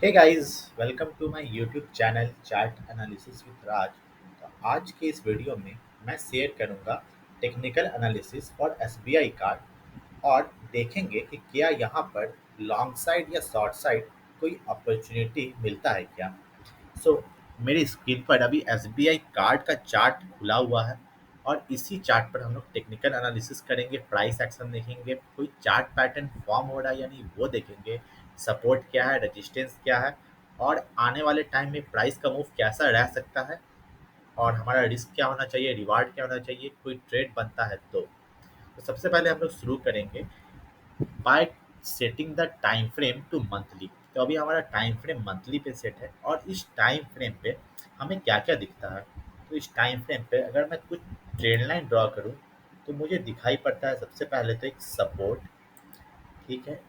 Hey guys, welcome to my YouTube channel chart analysis with Raj. तो आज के इस वीडियो में मैं शेयर करूंगा technical analysis for SBI card और देखेंगे कि क्या यहाँ पर लॉन्ग साइड या शॉर्ट साइड कोई अपॉर्चुनिटी मिलता है क्या। सो मेरी स्क्रीन पर अभी एसबीआई कार्ड का चार्ट खुला हुआ है और इसी चार्ट पर हम लोग टेक्निकल एनालिसिस करेंगे, प्राइस एक्शन देखेंगे, कोई चार्ट पैटर्न फॉर्म हो रहा है या नहीं वो देखेंगे, सपोर्ट क्या है, रेजिस्टेंस क्या है और आने वाले टाइम में प्राइस का मूव कैसा रह सकता है और हमारा रिस्क क्या होना चाहिए, रिवार्ड क्या होना चाहिए, कोई ट्रेड बनता है तो सबसे पहले हम लोग शुरू करेंगे by setting the time frame to monthly. तो अभी हमारा टाइम फ्रेम मंथली पे सेट है और इस टाइम फ्रेम पे हमें क्या क्या दिखता है। तो इस टाइम फ्रेम पे अगर मैं कुछ ट्रेंड लाइन ड्रॉ करूँ तो मुझे दिखाई पड़ता है सबसे पहले तो एक सपोर्ट। ठीक है,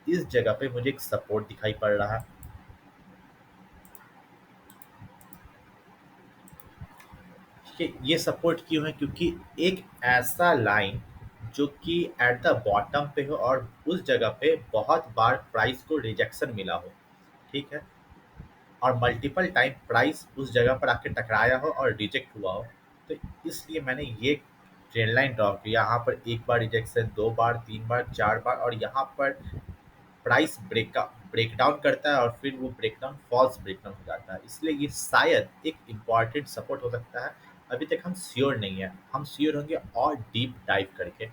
इस जगह पे मुझे एक सपोर्ट दिखाई पड़ रहा है। ठीक है, ये सपोर्ट क्यों है, क्योंकि एक ऐसा लाइन जो कि एट द बॉटम पे हो और उस जगह पे बहुत बार प्राइस को रिजेक्शन मिला हो। ठीक है, और मल्टीपल टाइम प्राइस उस जगह पर आके टकराया हो और रिजेक्ट हुआ हो। तो इसलिए मैंने ये ट्रेंड लाइन ड्रॉ किया। यहाँ पर एक बार रिजेक्शन, दो बार, तीन बार, चार बार और यहाँ पर प्राइस ब्रेक डाउन करता है और फिर वो break down false break down हो जाता है। इसलिए ये शायद एक इम्पॉर्टेंट सपोर्ट हो सकता है। अभी तक हम श्योर नहीं है, हम श्योर होंगे और डीप डाइव करके।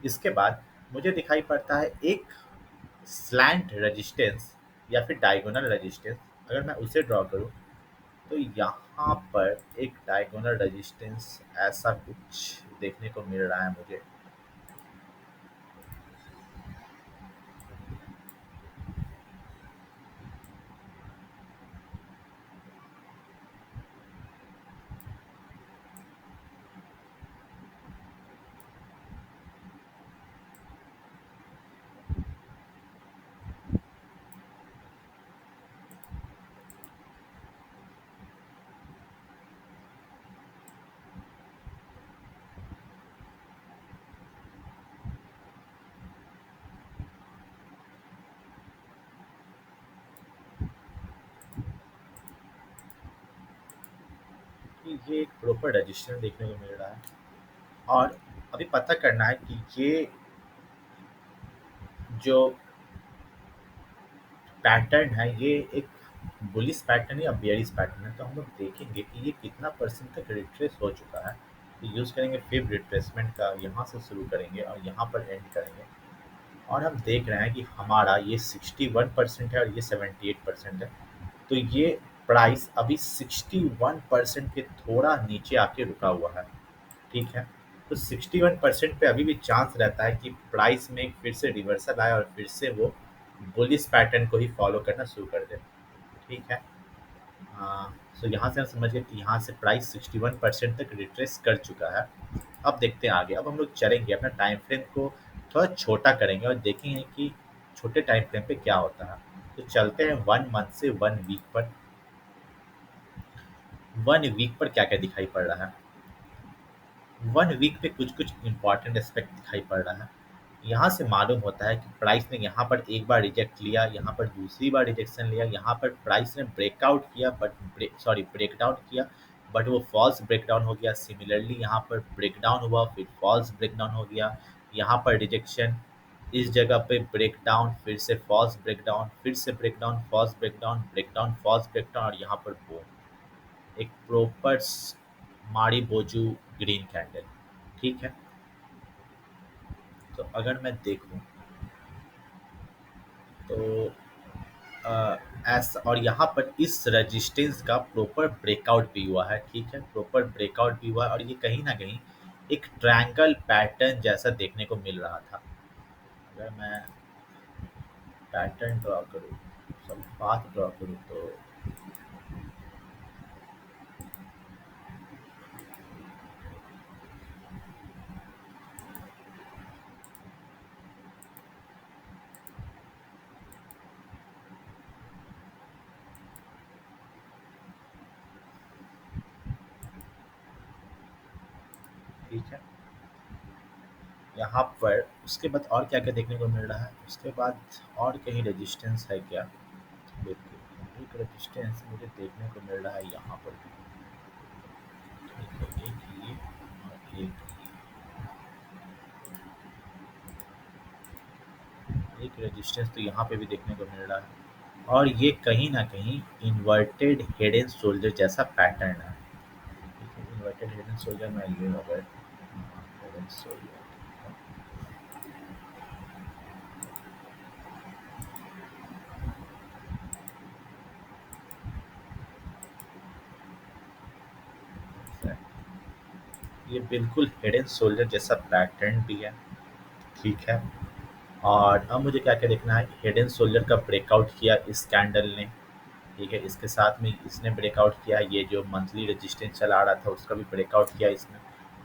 इसके बाद मुझे दिखाई पड़ता है एक स्लैंट रेजिस्टेंस या फिर डायगोनल रेजिस्टेंस। अगर मैं उसे ड्रॉ करूँ तो यहाँ पर एक डायगोनल रेजिस्टेंस ऐसा कुछ देखने को मिल रहा है मुझे। कि ये एक प्रॉपर रजिस्टर देखने को मिल रहा है और अभी पता करना है कि ये जो पैटर्न है ये एक बुलिश पैटर्न या बेयरिश पैटर्न है। तो हम लोग देखेंगे कि ये कितना परसेंट तक रिट्रेस हो चुका है। तो यूज़ करेंगे फिब रिट्रेसमेंट का, यहाँ से शुरू करेंगे और यहाँ पर एंड करेंगे। और हम देख रहे हैं कि हमारा ये 61% है और ये 78% है। तो ये प्राइस अभी 61% के थोड़ा नीचे आके रुका हुआ है। ठीक है, तो 61% पे अभी भी चांस रहता है कि प्राइस में फिर से रिवर्सल आए और फिर से वो बुलिश पैटर्न को ही फॉलो करना शुरू कर दे। ठीक है, सो यहाँ से हम समझ गए कि यहाँ से प्राइस 61% तक रिट्रेस कर चुका है। अब देखते हैं आगे। अब हम लोग चलेंगे, अपना टाइम फ्रेम को थोड़ा छोटा करेंगे और देखेंगे कि छोटे टाइम फ्रेम पे क्या होता है। तो चलते हैं 1 मंथ से 1 वीक पर। 1 वीक पर क्या क्या दिखाई पड़ रहा है। 1 वीक पे कुछ कुछ इंपॉर्टेंट एस्पेक्ट दिखाई पड़ रहा है। यहाँ से मालूम होता है कि प्राइस ने यहाँ पर एक बार रिजेक्ट लिया, यहाँ पर दूसरी बार रिजेक्शन लिया, यहाँ पर प्राइस ने ब्रेकआउट किया ब्रेकडाउन किया, बट वो फॉल्स ब्रेकडाउन हो गया। सिमिलरली यहाँ पर ब्रेकडाउन हुआ, फिर फॉल्स ब्रेकडाउन हो गया, यहाँ पर रिजेक्शन, इस जगह पे ब्रेकडाउन, फिर से फॉल्स ब्रेकडाउन, फिर से breakdown, false breakdown, breakdown, false breakdown और यहाँ पर बूम, एक प्रॉपर मारी बोजू ग्रीन कैंडल। ठीक है, तो अगर मैं देखूं तो ऐसा, और यहाँ पर इस रेजिस्टेंस का प्रॉपर ब्रेकआउट भी हुआ है। ठीक है, प्रॉपर ब्रेकआउट भी हुआ है और ये कहीं ना कहीं एक ट्रायंगल पैटर्न जैसा देखने को मिल रहा था। अगर मैं पैटर्न ड्रॉ करूँ, सब पाथ ड्रॉ करूँ तो ठीक है, यहाँ पर उसके बाद और क्या क्या देखने को मिल रहा है। उसके बाद और कहीं रेजिस्टेंस है क्या। बिल्कुल एक रेजिस्टेंस मुझे देखने को मिल रहा है यहाँ पर भी। ठीक है, एक ये और एक रेजिस्टेंस तो यहाँ पे भी देखने को मिल रहा है, और ये कहीं ना कहीं इन्वर्टेड हेड एंड शोल्डर जैसा पैटर्न है। ठीक है, इन्वर्टेड हेड एंड शोल्डर में ये अगर हेड एंड शोल्डर ये बिल्कुल हेड एंड शोल्डर जैसा पैटर्न भी है। ठीक है, और अब मुझे क्या क्या देखना है, हेड एंड शोल्डर का ब्रेकआउट किया इस कैंडल ने। ठीक है, इसके साथ में इसने ब्रेकआउट किया, ये जो मंथली रेजिस्टेंस चला आ रहा था उसका भी ब्रेकआउट किया इसने।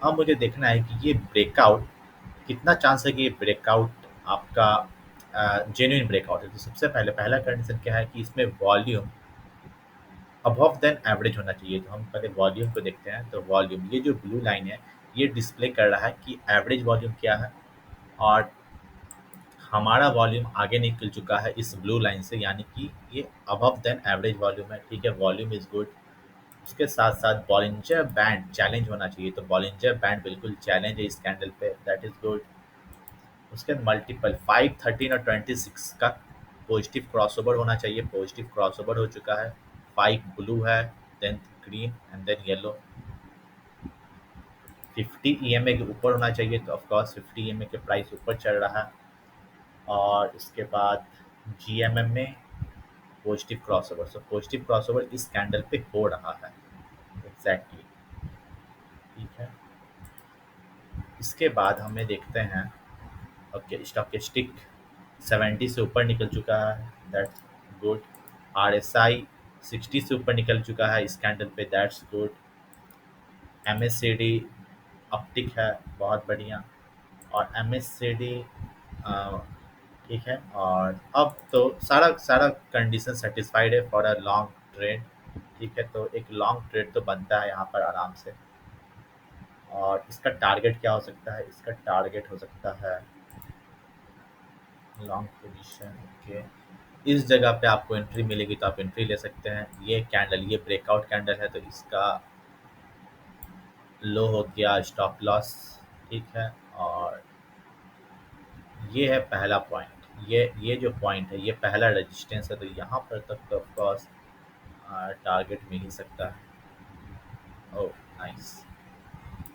अब मुझे देखना है कि ये ब्रेकआउट कितना चांस है कि ये ब्रेकआउट आपका जेन्युइन ब्रेकआउट है। तो सबसे पहले पहला कंडीशन क्या है कि इसमें वॉल्यूम अबव देन एवरेज होना चाहिए। तो हम पहले वॉल्यूम को देखते हैं, तो वॉल्यूम ये जो ब्लू लाइन है ये डिस्प्ले कर रहा है कि एवरेज वॉल्यूम क्या है, और हमारा वॉल्यूम आगे निकल चुका है इस ब्लू लाइन से, यानी कि ये अबव देन एवरेज वॉल्यूम है। ठीक है, वॉल्यूम इज गुड। उसके साथ साथ बॉलिंजर बैंड चैलेंज होना चाहिए, तो बॉलिंजर बैंड बिल्कुल चैलेंज है इस कैंडल पे, दैट इज गुड। उसके मल्टीपल 5, 13 और 26 का पॉजिटिव क्रॉसओवर होना चाहिए, पॉजिटिव क्रॉसओवर हो चुका है। 5 ब्लू है, then green and then yellow. 50 EMA के ऊपर होना चाहिए, तो ऑफकोर्स 50 ईएमए के प्राइस ऊपर चल रहा है। और इसके बाद जीएमएम में positive crossover, so positive crossover इस कैंडल पे हो रहा है एग्जैक्टली। ठीक है, इसके बाद हमें देखते हैं, ओके स्टॉकेस्टिक 70 से ऊपर निकल चुका है, दैट्स गुड। आरएसआई 60 से ऊपर निकल चुका है इस कैंडल पे, दैट्स गुड। एमएससीडी अपटिक है, बहुत बढ़िया। और एमएससीडी ठीक है, और अब तो सारा सारा कंडीशन सेटिस्फाइड है फॉर अ लॉन्ग ट्रेड। ठीक है, तो एक लॉन्ग ट्रेड तो बनता है यहाँ पर आराम से। और इसका टारगेट क्या हो सकता है, इसका टारगेट हो सकता है लॉन्ग पोजीशन। ओके, इस जगह पे आपको एंट्री मिलेगी तो आप एंट्री ले सकते हैं। ये कैंडल ये ब्रेकआउट कैंडल है, तो इसका लो हो गया स्टॉप लॉस। ठीक है, और ये है पहला पॉइंट, ये जो पॉइंट है ये पहला रेजिस्टेंस है, तो यहाँ पर तक तो ऑफकोर्स टारगेट मिल ही सकता है। ओह नाइस,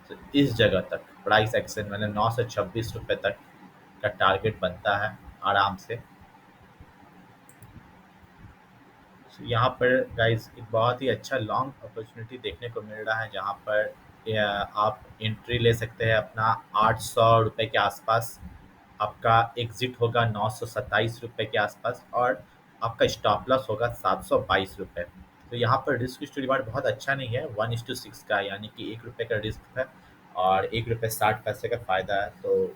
तो इस जगह तक प्राइस एक्शन मतलब 926 रुपये तक का टारगेट बनता है आराम से। यहाँ पर गाइस एक बहुत ही अच्छा लॉन्ग अपॉर्चुनिटी देखने को मिल रहा है, जहाँ पर आप एंट्री ले सकते हैं अपना 800 रुपये के आसपास। आपका एग्जिट होगा 927 रुपये के आसपास, और आपका स्टॉप लॉस होगा 722 रुपये। तो यहाँ पर रिस्क टू रिवार्ड बहुत अच्छा नहीं है, 1:6 का, यानी कि 1 रुपये का रिस्क है और 1 रुपये 60 पैसे का फ़ायदा है। तो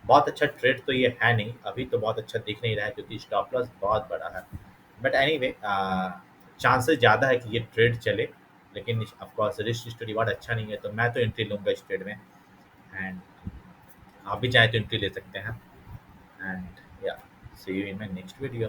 बहुत अच्छा ट्रेड तो ये है नहीं, अभी तो बहुत अच्छा दिख नहीं रहा है क्योंकि स्टॉप लॉस बहुत बड़ा है। बट एनीवे चांसेस ज़्यादा है कि ये ट्रेड चले, लेकिन ऑफकोर्स रिस्क टू रिवार्ड अच्छा नहीं है, तो मैं तो एंट्री लूँगा इस ट्रेड में। एंड आप भी चाहें तो एंट्री ले सकते हैं। एंड या see you in my next video.